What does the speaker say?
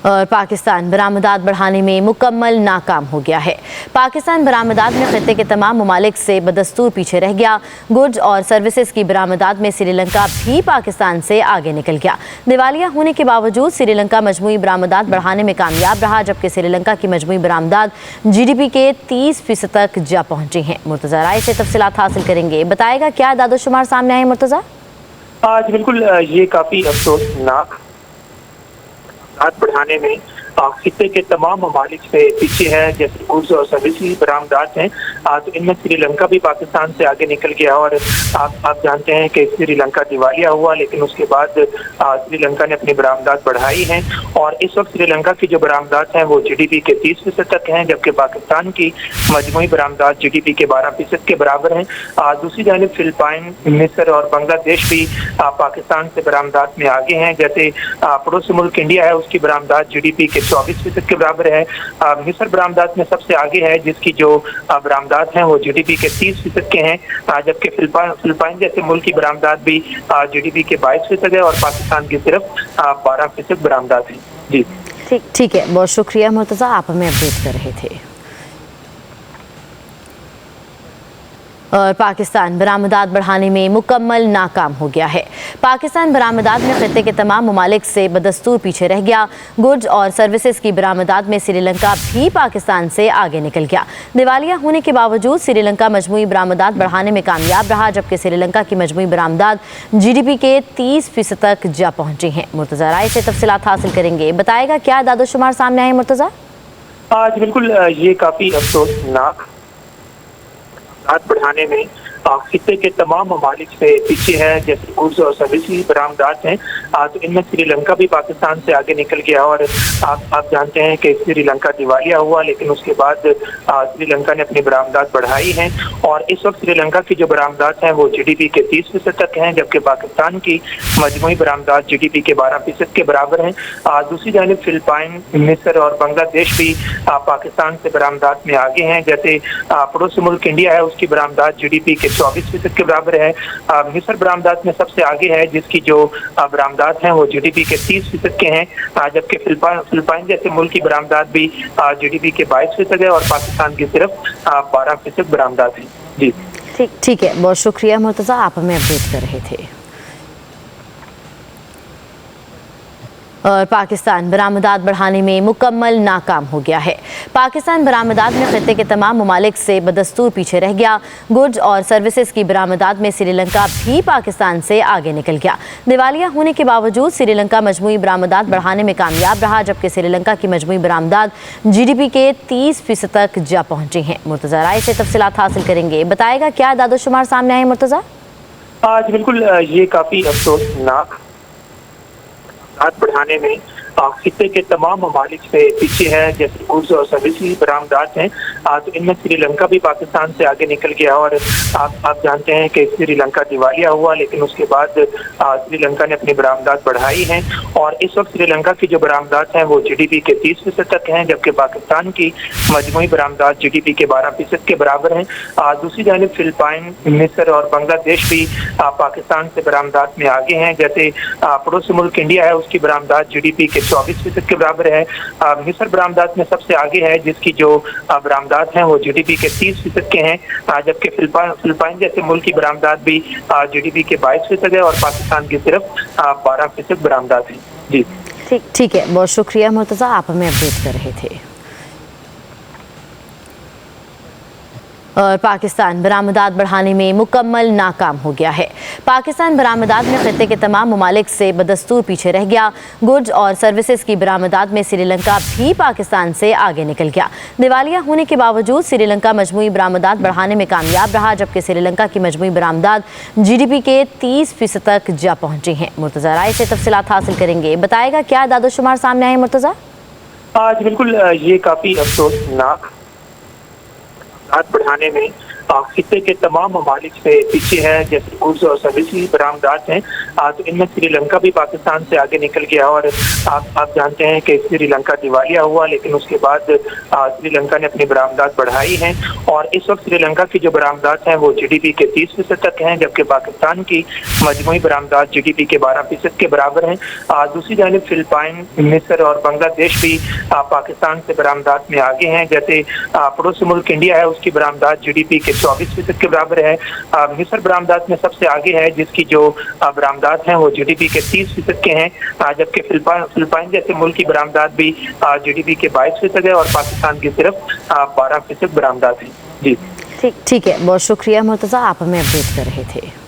और पाकिस्तान बरामदात बढ़ाने में मुकम्मल नाकाम हो गया है। पाकिस्तान बरामदात में खत्ते के तमाम ममालिक से बदस्तूर पीछे रह गया। गुड्स और सर्विसेज की बरामदात में श्रीलंका भी पाकिस्तान से आगे निकल गया। दिवालिया होने के बावजूद श्रीलंका मजमूई बरामदात बढ़ाने में कामयाब रहा, जबकि श्रीलंका की मजमूई बरामदात GDP के 30% तक जा पहुंची हैं। मुर्तज़ा राय से तफसीलात हासिल करेंगे। बताएगा क्या दादोशुमार सामने आए मुर्तज़ा? आज बिल्कुल ये काफी अफसोसनाक बढ़ाने में खित्ते के तमाम ममालिक से पीछे है। जैसे गुड्स और सर्विस की बरामदात हैं तो इनमें श्रीलंका भी पाकिस्तान से आगे निकल गया। और आप जानते हैं कि श्रीलंका दिवालिया हुआ, लेकिन उसके बाद श्रीलंका ने अपनी बरामदात बढ़ाई हैं और इस वक्त श्रीलंका की जो बरामदात हैं वो GDP के 30% तक हैं, जबकि पाकिस्तान की मजमूई बरामदात GDP के 12% के बराबर हैं। दूसरी जानिब फिलिपाइन, मिस्र और बांग्लादेश भी पाकिस्तान से बरामदात में आगे हैं। जैसे पड़ोसी मुल्क इंडिया है, उसकी बरामदात GDP के 24% के बराबर है। मिस्र बरामदात में सबसे आगे है, जिसकी जो बरामदात हैं वो GDP के 30% के हैं, जबकि फिलिपाइन जैसे मुल्क की बरामदात भी GDP के 22% है और पाकिस्तान की सिर्फ 12% बरामदात है। जी ठीक है, बहुत शुक्रिया मुर्तज़ा, आप हमें अपडेट कर रहे थे। और पाकिस्तान बरामदात बढ़ाने में मुकम्मल नाकाम हो गया है। पाकिस्तान बरामदात में खत्ते के तमाम ममालिक से बदस्तूर पीछे रह गया। गुड्स और सर्विसेज की बरामदात में श्रीलंका भी पाकिस्तान से आगे निकल गया। दिवालिया होने के बावजूद श्रीलंका मजमूई बरामदात बढ़ाने में कामयाब रहा, जबकि श्रीलंका की मजमूई बरामदात GDP के 30% तक जा पहुंची हैं। मुर्तज़ा राय से तफसीलात हासिल करेंगे। बताएगा क्या दादोशुमार सामने आए मुर्तज़ा? आज बिल्कुल ये काफी अफसोसनाक बढ़ाने में खित्ते के तमाम ममालिक से पीछे है। जैसे गुड्स और सर्विस की बरामदात हैं तो इनमें श्रीलंका भी पाकिस्तान से आगे निकल गया। और आप जानते हैं कि श्रीलंका दिवालिया हुआ, लेकिन उसके बाद श्रीलंका ने अपनी बरामदात बढ़ाई हैं और इस वक्त श्रीलंका की जो बरामदात हैं वो GDP के 30% तक हैं, जबकि पाकिस्तान की मजमूई बरामदात GDP के 12% के बराबर हैं। दूसरी जानिब फिलिपाइन, मिस्र और बांग्लादेश भी पाकिस्तान से बरामदात में आगे हैं। जैसे पड़ोसी मुल्क इंडिया है, उसकी बरामदात GDP के 24% के बराबर है। मिस्र बरामदात में सबसे आगे है, जिसकी जो बरामदात हैं वो GDP के 30% के हैं, जबकि फिलिपाइन जैसे मुल्क की बरामदात भी GDP के 22% है और पाकिस्तान की सिर्फ 12% बरामदात है। जी ठीक है, बहुत शुक्रिया मुर्तज़ा, आप हमें अपडेट कर रहे थे। और पाकिस्तान बरामदात बढ़ाने में मुकम्मल नाकाम हो गया है। पाकिस्तान बरामदात में खत्ते के तमाम ममालिक से बदस्तूर पीछे रह गया। गुड्स और सर्विसेज की बरामदात में श्रीलंका भी पाकिस्तान से आगे निकल गया। दिवालिया होने के बावजूद श्रीलंका मजमूई बरामदात बढ़ाने में कामयाब रहा, जबकि श्रीलंका की मजमूई बरामदात GDP के 30% तक जा पहुंची हैं। मुर्तज़ा राय से तफसीलात हासिल करेंगे। बताएगा क्या दादोशुमार सामने आए मुर्तज़ा? आज बिल्कुल ये काफी अफसोसनाक बढ़ाने में खित्ते के तमाम ममालिक से पीछे है। जैसे गुड्स और सर्विस की बरामदात हैं तो इनमें श्रीलंका भी पाकिस्तान से आगे निकल गया। और आप जानते हैं कि श्रीलंका दिवालिया हुआ, लेकिन उसके बाद श्रीलंका ने अपनी बरामदात बढ़ाई हैं और इस वक्त श्रीलंका की जो बरामदात हैं वो GDP के 30% तक हैं, जबकि पाकिस्तान की मजमूई बरामदात GDP के 12% के बराबर हैं। दूसरी जानिब फिलिपाइन, मिस्र और बांग्लादेश भी पाकिस्तान से बरामदात में आगे हैं। जैसे पड़ोसी मुल्क इंडिया है, उसकी बरामदात GDP के 24% के बराबर है। मिस्र बरामदात में सबसे आगे है, जिसकी जो बरामदात हैं वो GDP के 30% के हैं, जबकि फिलिपाइन जैसे मुल्क की बरामदात भी GDP के 22% है और पाकिस्तान की सिर्फ 12% बरामदात है। जी ठीक है, बहुत शुक्रिया मुर्तज़ा, आप हमें अपडेट कर रहे थे। और पाकिस्तान बरामदात बढ़ाने में मुकम्मल नाकाम हो गया है। पाकिस्तान बरामदात में खत्ते के तमाम ममालिक से बदस्तूर पीछे रह गया। गुड्स और सर्विसेज की बरामदात में श्रीलंका भी पाकिस्तान से आगे निकल गया। दिवालिया होने के बावजूद श्रीलंका मजमूई बरामदात बढ़ाने में कामयाब रहा, जबकि श्रीलंका की मजमूई बरामदात GDP के 30% तक जा पहुंची हैं। मुर्तज़ा राय से तफसीलात हासिल करेंगे। बताएगा क्या दादोशुमार सामने आए मुर्तज़ा? आज बिल्कुल ये काफी अफसोसनाक बढ़ाने में खित्ते के तमाम ममालिक से पीछे है। जैसे गुड्स और सर्विस की बरामदात हैं तो इनमें श्रीलंका भी पाकिस्तान से आगे निकल गया और आप जानते हैं कि श्रीलंका दिवालिया हुआ, लेकिन उसके बाद श्रीलंका ने अपनी बरामदात बढ़ाई हैं और इस वक्त श्रीलंका की जो बरामदात हैं वो जीडीपी के 30% तक हैं, जबकि पाकिस्तान की मजमूई बरामदात जीडीपी के 12% के बराबर हैं। दूसरी जानिब फिलिपाइन, मिस्र और बांग्लादेश भी पाकिस्तान से बरामदात में आगे हैं। जैसे पड़ोसी मुल्क इंडिया है, उसकी बरामदात जीडीपी के 24% के बराबर है। मिस्र बरामदात में सबसे आगे है, जिसकी जो बरामदात हैं वो जीडीपी के 30% के हैं, जबकि फिलिपाइन जैसे मुल्क की बरामदात भी जीडीपी के 22% है और पाकिस्तान की सिर्फ 12% बरामदात है। जी ठीक है, बहुत शुक्रिया मुर्तज़ा, आप हमें अपडेट कर रहे थे।